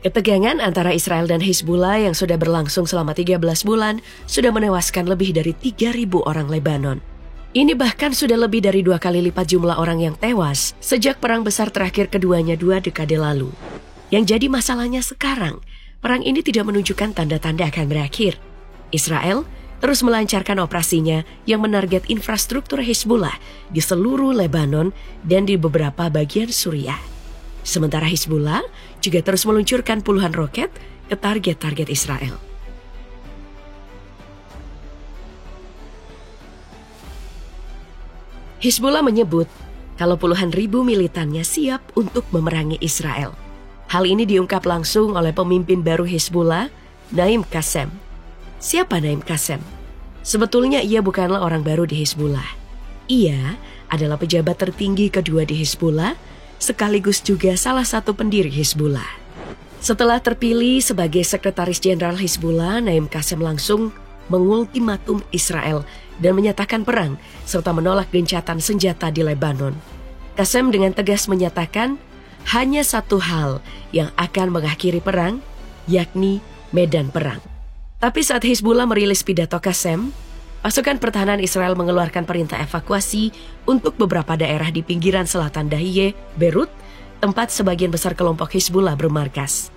Ketegangan antara Israel dan Hizbullah yang sudah berlangsung selama 13 bulan sudah menewaskan lebih dari 3.000 orang Lebanon. Ini bahkan sudah lebih dari 2 kali lipat jumlah orang yang tewas sejak perang besar terakhir keduanya 2 dekade lalu. Yang jadi masalahnya sekarang, perang ini tidak menunjukkan tanda-tanda akan berakhir. Israel terus melancarkan operasinya yang menarget infrastruktur Hizbullah di seluruh Lebanon dan di beberapa bagian Suriah. Sementara Hizbullah juga terus meluncurkan puluhan roket ke target-target Israel. Hizbullah menyebut kalau puluhan ribu militannya siap untuk memerangi Israel. Hal ini diungkap langsung oleh pemimpin baru Hizbullah, Naim Qassem. Siapa Naim Qassem? Sebetulnya ia bukanlah orang baru di Hizbullah. Ia adalah pejabat tertinggi kedua di Hizbullah, sekaligus juga salah satu pendiri Hizbullah. Setelah terpilih sebagai Sekretaris Jenderal Hizbullah, Naim Qassem langsung mengultimatum Israel dan menyatakan perang serta menolak gencatan senjata di Lebanon. Qassem dengan tegas menyatakan hanya satu hal yang akan mengakhiri perang, yakni medan perang. Tapi saat Hizbullah merilis pidato Qassem, pasukan pertahanan Israel mengeluarkan perintah evakuasi untuk beberapa daerah di pinggiran selatan Dahiye, Beirut, tempat sebagian besar kelompok Hizbullah bermarkas.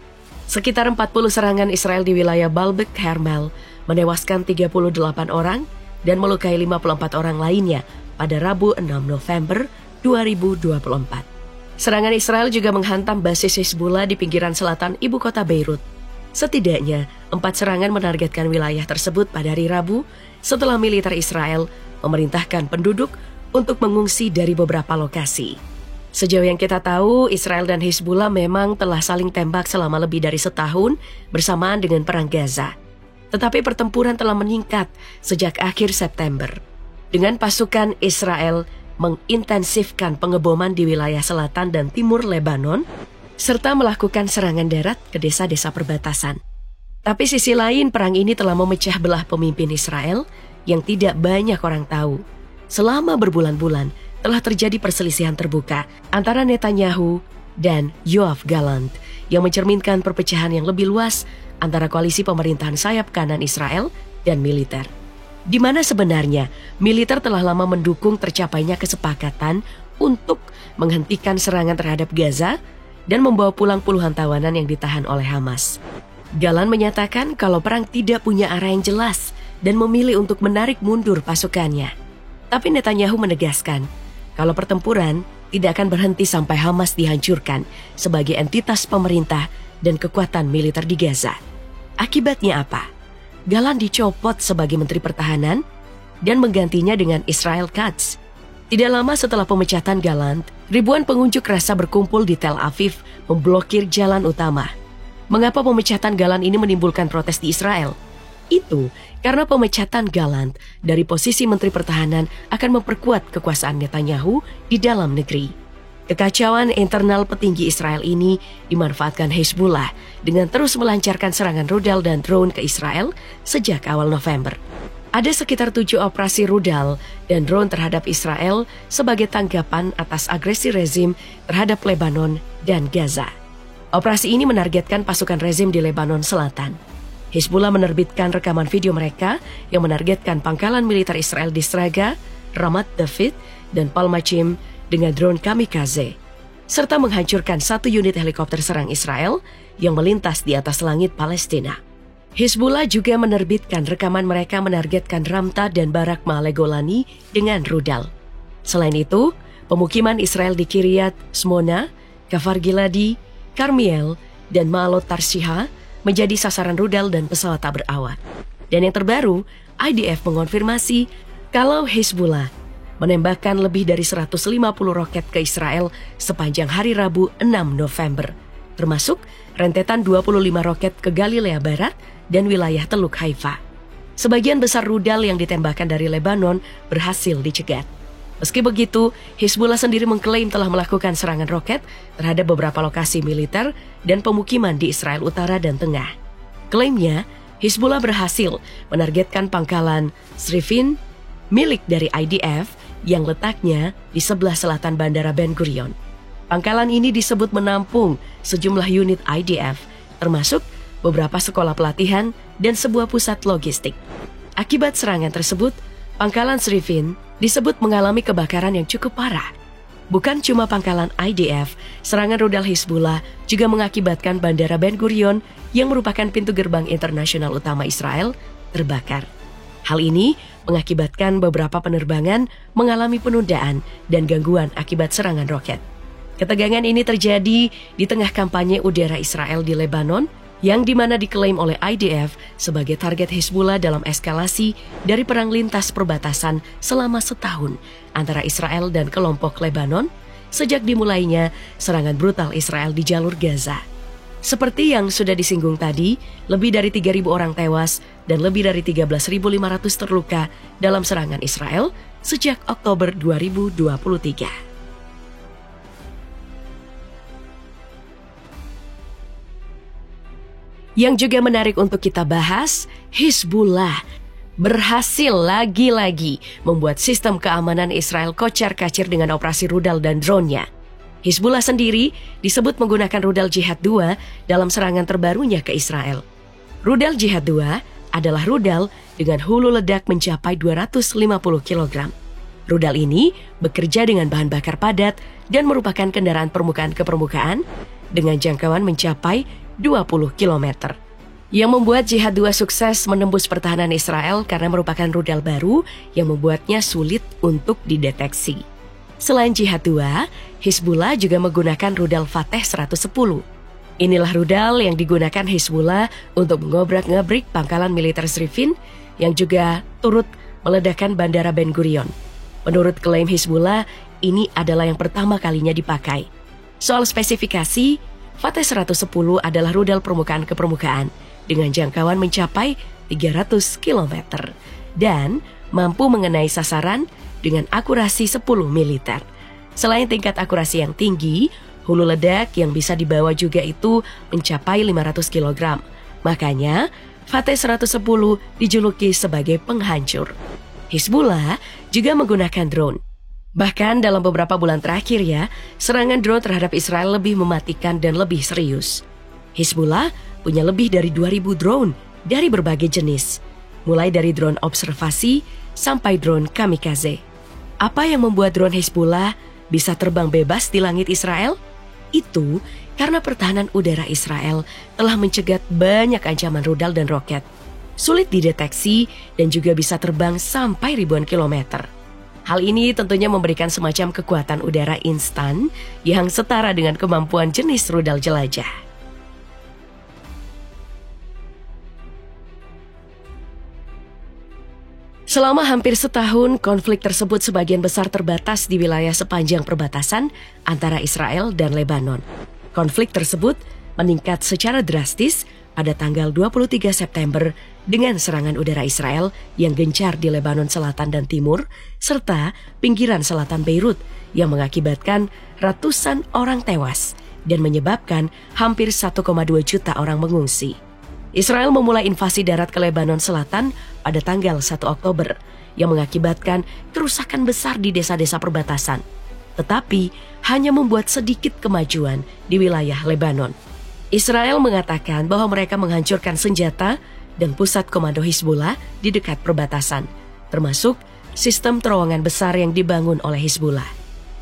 Sekitar 40 serangan Israel di wilayah Baalbek Hermel menewaskan 38 orang dan melukai 54 orang lainnya pada Rabu 6 November 2024. Serangan Israel juga menghantam basis Hizbullah di pinggiran selatan ibu kota Beirut. Setidaknya 4 serangan menargetkan wilayah tersebut pada hari Rabu setelah militer Israel memerintahkan penduduk untuk mengungsi dari beberapa lokasi. Sejauh yang kita tahu, Israel dan Hizbullah memang telah saling tembak selama lebih dari setahun bersamaan dengan Perang Gaza. Tetapi pertempuran telah meningkat sejak akhir September. Dengan pasukan Israel mengintensifkan pengeboman di wilayah selatan dan timur Lebanon, serta melakukan serangan darat ke desa-desa perbatasan. Tapi sisi lain, perang ini telah memecah belah pemimpin Israel yang tidak banyak orang tahu. Selama berbulan-bulan telah terjadi perselisihan terbuka antara Netanyahu dan Yoav Gallant yang mencerminkan perpecahan yang lebih luas antara koalisi pemerintahan sayap kanan Israel dan militer. Di mana sebenarnya militer telah lama mendukung tercapainya kesepakatan untuk menghentikan serangan terhadap Gaza dan membawa pulang puluhan tawanan yang ditahan oleh Hamas. Gallant menyatakan kalau perang tidak punya arah yang jelas dan memilih untuk menarik mundur pasukannya. Tapi Netanyahu menegaskan kalau pertempuran tidak akan berhenti sampai Hamas dihancurkan sebagai entitas pemerintah dan kekuatan militer di Gaza. Akibatnya apa? Gallant dicopot sebagai Menteri Pertahanan dan menggantinya dengan Israel Katz. Tidak lama setelah pemecatan Gallant, ribuan pengunjuk rasa berkumpul di Tel Aviv memblokir jalan utama. Mengapa pemecatan Gallant ini menimbulkan protes di Israel? Itu karena pemecatan Gallant dari posisi Menteri Pertahanan akan memperkuat kekuasaan Netanyahu di dalam negeri. Kekacauan internal petinggi Israel ini dimanfaatkan Hizbullah dengan terus melancarkan serangan rudal dan drone ke Israel sejak awal November. Ada sekitar 7 operasi rudal dan drone terhadap Israel sebagai tanggapan atas agresi rezim terhadap Lebanon dan Gaza. Operasi ini menargetkan pasukan rezim di Lebanon Selatan. Hizbullah menerbitkan rekaman video mereka yang menargetkan pangkalan militer Israel di Sraga, Ramat David, dan Palmachim dengan drone kamikaze, serta menghancurkan 1 unit helikopter serang Israel yang melintas di atas langit Palestina. Hizbullah juga menerbitkan rekaman mereka menargetkan Ramta dan Barak Ma'ale Golani dengan rudal. Selain itu, pemukiman Israel di Kiryat Smona, Kafar Giladi, Karmiel, dan Ma'alot Tarshiha menjadi sasaran rudal dan pesawat tak berawak. Dan yang terbaru, IDF mengonfirmasi kalau Hizbullah menembakkan lebih dari 150 roket ke Israel sepanjang hari Rabu 6 November, termasuk rentetan 25 roket ke Galilea Barat dan wilayah Teluk Haifa. Sebagian besar rudal yang ditembakkan dari Lebanon berhasil dicegat. Meski begitu, Hizbullah sendiri mengklaim telah melakukan serangan roket terhadap beberapa lokasi militer dan pemukiman di Israel Utara dan Tengah. Klaimnya, Hizbullah berhasil menargetkan pangkalan Srifin milik dari IDF yang letaknya di sebelah selatan Bandara Ben Gurion. Pangkalan ini disebut menampung sejumlah unit IDF termasuk beberapa sekolah pelatihan dan sebuah pusat logistik. Akibat serangan tersebut, pangkalan Srifin disebut mengalami kebakaran yang cukup parah. Bukan cuma pangkalan IDF, serangan rudal Hizbullah juga mengakibatkan Bandara Ben Gurion yang merupakan pintu gerbang internasional utama Israel terbakar. Hal ini mengakibatkan beberapa penerbangan mengalami penundaan dan gangguan akibat serangan roket. Ketegangan ini terjadi di tengah kampanye udara Israel di Lebanon yang dimana diklaim oleh IDF sebagai target Hizbullah dalam eskalasi dari perang lintas perbatasan selama setahun antara Israel dan kelompok Lebanon sejak dimulainya serangan brutal Israel di jalur Gaza. Seperti yang sudah disinggung tadi, lebih dari 3.000 orang tewas dan lebih dari 13.500 terluka dalam serangan Israel sejak Oktober 2023. Yang juga menarik untuk kita bahas, Hizbullah berhasil lagi-lagi membuat sistem keamanan Israel kocar-kacir dengan operasi rudal dan drone-nya. Hizbullah sendiri disebut menggunakan rudal Jihad 2 dalam serangan terbarunya ke Israel. Rudal Jihad 2 adalah rudal dengan hulu ledak mencapai 250 kg. Rudal ini bekerja dengan bahan bakar padat dan merupakan kendaraan permukaan ke permukaan dengan jangkauan mencapai 20 km. Yang membuat Jihad 2 sukses menembus pertahanan Israel karena merupakan rudal baru yang membuatnya sulit untuk dideteksi. Selain Jihad 2, Hizbullah juga menggunakan rudal Fateh 110. Inilah rudal yang digunakan Hizbullah untuk mengobrak-ngabrik pangkalan militer Srifin yang juga turut meledakkan Bandara Ben Gurion. Menurut klaim Hizbullah, ini adalah yang pertama kalinya dipakai. Soal spesifikasi, Fateh 110 adalah rudal permukaan ke permukaan dengan jangkauan mencapai 300 km dan mampu mengenai sasaran dengan akurasi 10 militer. Selain tingkat akurasi yang tinggi, hulu ledak yang bisa dibawa juga itu mencapai 500 kg. Makanya, Fateh 110 dijuluki sebagai penghancur. Hizbullah juga menggunakan drone. Bahkan dalam beberapa bulan terakhir serangan drone terhadap Israel lebih mematikan dan lebih serius. Hizbullah punya lebih dari 2.000 drone dari berbagai jenis, mulai dari drone observasi sampai drone kamikaze. Apa yang membuat drone Hizbullah bisa terbang bebas di langit Israel? Itu karena pertahanan udara Israel telah mencegat banyak ancaman rudal dan roket. Sulit dideteksi dan juga bisa terbang sampai ribuan kilometer. Hal ini tentunya memberikan semacam kekuatan udara instan yang setara dengan kemampuan jenis rudal jelajah. Selama hampir setahun, konflik tersebut sebagian besar terbatas di wilayah sepanjang perbatasan antara Israel dan Lebanon. Konflik tersebut meningkat secara drastis pada tanggal 23 September dengan serangan udara Israel yang gencar di Lebanon Selatan dan Timur, serta pinggiran selatan Beirut yang mengakibatkan ratusan orang tewas dan menyebabkan hampir 1,2 juta orang mengungsi. Israel memulai invasi darat ke Lebanon Selatan pada tanggal 1 Oktober yang mengakibatkan kerusakan besar di desa-desa perbatasan, tetapi hanya membuat sedikit kemajuan di wilayah Lebanon. Israel mengatakan bahwa mereka menghancurkan senjata dan pusat komando Hizbullah di dekat perbatasan, termasuk sistem terowongan besar yang dibangun oleh Hizbullah.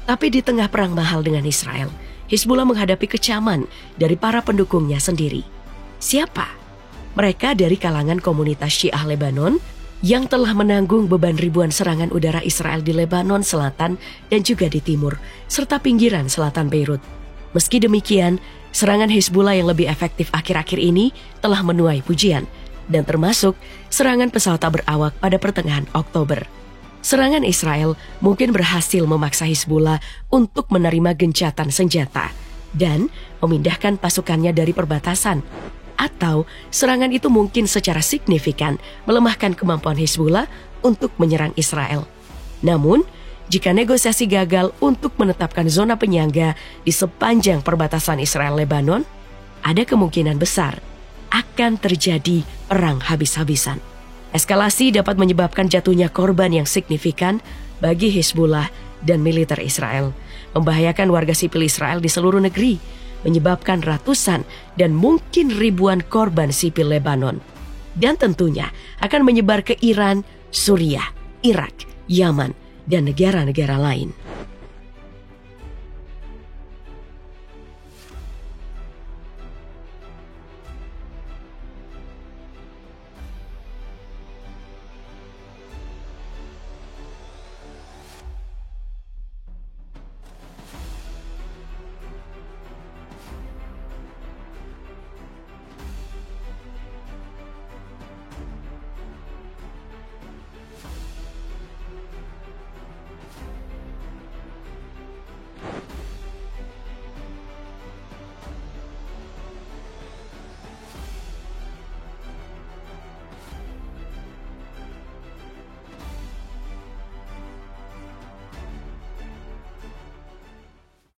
Tapi di tengah perang mahal dengan Israel, Hizbullah menghadapi kecaman dari para pendukungnya sendiri. Siapa? Mereka dari kalangan komunitas Syiah Lebanon yang telah menanggung beban ribuan serangan udara Israel di Lebanon Selatan dan juga di Timur, serta pinggiran selatan Beirut. Meski demikian, serangan Hizbullah yang lebih efektif akhir-akhir ini telah menuai pujian, dan termasuk serangan pesawat tak berawak pada pertengahan Oktober. Serangan Israel mungkin berhasil memaksa Hizbullah untuk menerima gencatan senjata dan memindahkan pasukannya dari perbatasan. Atau serangan itu mungkin secara signifikan melemahkan kemampuan Hizbullah untuk menyerang Israel. Namun, jika negosiasi gagal untuk menetapkan zona penyangga di sepanjang perbatasan Israel-Lebanon, ada kemungkinan besar akan terjadi perang habis-habisan. Eskalasi dapat menyebabkan jatuhnya korban yang signifikan bagi Hizbullah dan militer Israel, membahayakan warga sipil Israel di seluruh negeri, menyebabkan ratusan dan mungkin ribuan korban sipil Lebanon. Dan tentunya akan menyebar ke Iran, Suriah, Irak, Yaman, dan negara-negara lain.